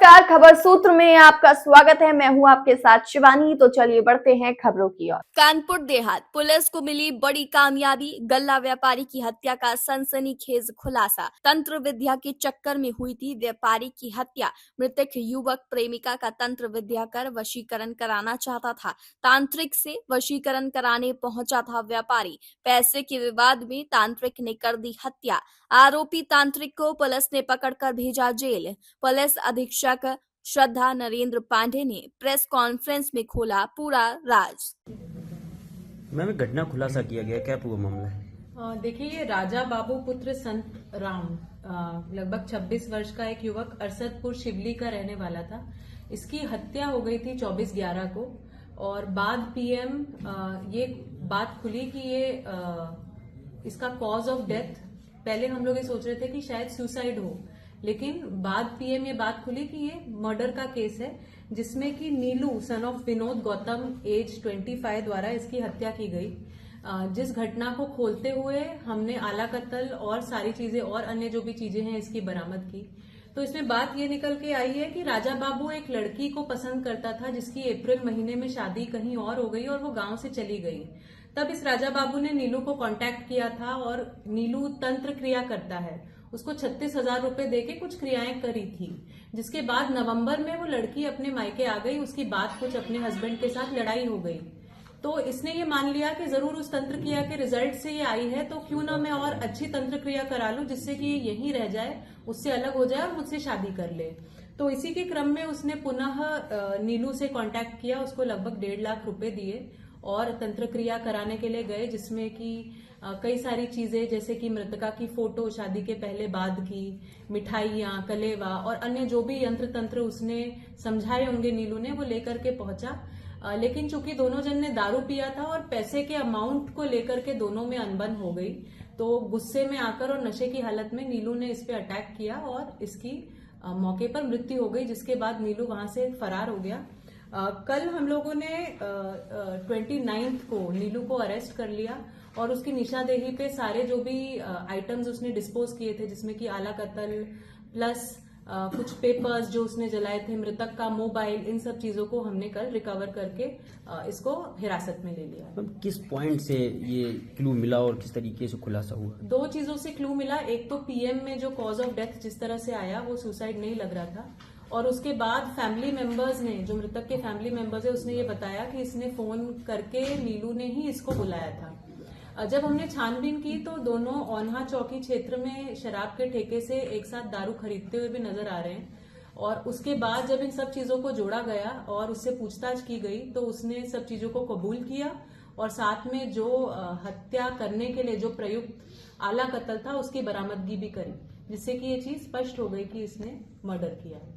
नमस्कार, खबर सूत्र में आपका स्वागत है। मैं हूं आपके साथ शिवानी। तो चलिए बढ़ते हैं खबरों की ओर। कानपुर देहात पुलिस को मिली बड़ी कामयाबी। गल्ला व्यापारी की हत्या का सनसनीखेज खुलासा। तंत्र विद्या के चक्कर में हुई थी व्यापारी की हत्या। मृतक युवक प्रेमिका का तंत्र विद्या कर वशीकरण कराना चाहता था। तांत्रिक से वशीकरण कराने पहुंचा था व्यापारी। पैसे के विवाद में तांत्रिक ने कर दी हत्या। आरोपी तांत्रिक को पुलिस ने पकड़कर भेजा जेल। पुलिस अधीक्षक श्रद्धा नरेंद्र पांडे ने प्रेस कॉन्फ्रेंस में खोला पूरा राज। मैम घटना खुलासा किया गया, क्या पूरा मामला है? देखिए, ये राजा बाबू पुत्र संत राम लगभग 26 वर्ष का एक युवक अरसदपुर शिवली का रहने वाला था। इसकी हत्या हो गई थी 24/11 को और बाद पीएम ये बात खुली कि ये इसका कॉज ऑफ डेथ, पहले हम लोग ये सोच रहे थे कि शायद सुसाइड हो, लेकिन बाद पीएम ये बात खुली कि ये मर्डर का केस है, जिसमें कि Neelu son of Vinod Gautam age 25 द्वारा इसकी हत्या की गई। जिस घटना को खोलते हुए हमने आला कत्ल और सारी चीजें और अन्य जो भी चीजें हैं इसकी बरामद की। तो इसमें बात ये निकल के आई है कि राजा बाबू एक लड़की को पसंद करता था, जिसकी अप्रैल महीने में शादी कहीं और हो गई और वो गांव से चली गई। तब इस राजा बाबू ने नीलू को कांटेक्ट किया था और नीलू तंत्र क्रिया करता है, उसको 36,000 रुपए देके कुछ क्रियाएं करी थी। जिसके बाद नवंबर में वो लड़की अपने मायके आ गई। उसकी बात कुछ अपने हस्बैंड के साथ लड़ाई हो गई, तो इसने ये मान लिया कि जरूर उस तंत्र क्रिया के रिजल्ट से ये आई है, तो क्यों ना मैं और अच्छी तंत्र क्रिया करा लूं, जिससे कि ये यहीं रह जाए, उससे अलग हो जाए और मुझसे शादी कर ले। तो इसी के क्रम में उसने पुनः नीलू से कांटेक्ट किया, उसको लगभग 1.5 लाख रुपए दिए और तंत्र क्रिया कराने के लिए गए, जिसमें कि कई सारी चीजें जैसे कि मृतका की फोटो शादी के पहले बाद की, मिठाइयां, कलेवा और अन्य जो भी यंत्र तंत्र उसने समझाए होंगे नीलू ने, वो लेकर के पहुंचा। लेकिन चूंकि दोनों जन ने दारू पिया था और पैसे के अमाउंट को लेकर के दोनों में अनबन हो गई, तो गुस्से में आकर और नशे की हालत में नीलू ने इस पे अटैक किया और इसकी मौके पर मृत्यु हो गई, जिसके बाद नीलू वहां से फरार हो गया। कल हम लोगों ने 29 को नीलू को अरेस्ट कर लिया और उसकी निशादेही पे सारे जो भी आइटम्स उसने डिस्पोज किए थे, जिसमें कि आला कत्ल प्लस कुछ पेपर्स जो उसने जलाए थे, मृतक का मोबाइल, इन सब चीजों को हमने कल रिकवर करके इसको हिरासत में ले लिया। किस पॉइंट से ये क्लू मिला और किस तरीके से खुलासा हुआ? 2 चीजों से क्लू मिला। एक तो पीएम में जो कॉज ऑफ डेथ जिस तरह से आया वो सुसाइड नहीं लग रहा था, और उसके बाद फैमिली मेंबर्स ने, जो मृतक के फैमिली मेंबर्स है, उसने ये बताया कि इसने फोन करके नीलू ने ही इसको बुलाया था। जब हमने छानबीन की तो दोनों ओन्हा चौकी क्षेत्र में शराब के ठेके से एक साथ दारू खरीदते हुए भी नजर आ रहे हैं, और उसके बाद जब इन सब चीजों को जोड़ा गया और उससे पूछताछ की गई तो उसने सब चीजों को कबूल किया और साथ में जो हत्या करने के लिए जो प्रयुक्त आला कत्ल था उसकी बरामदगी भी करी, जिससे कि ये चीज स्पष्ट हो गई कि इसने मर्डर किया है।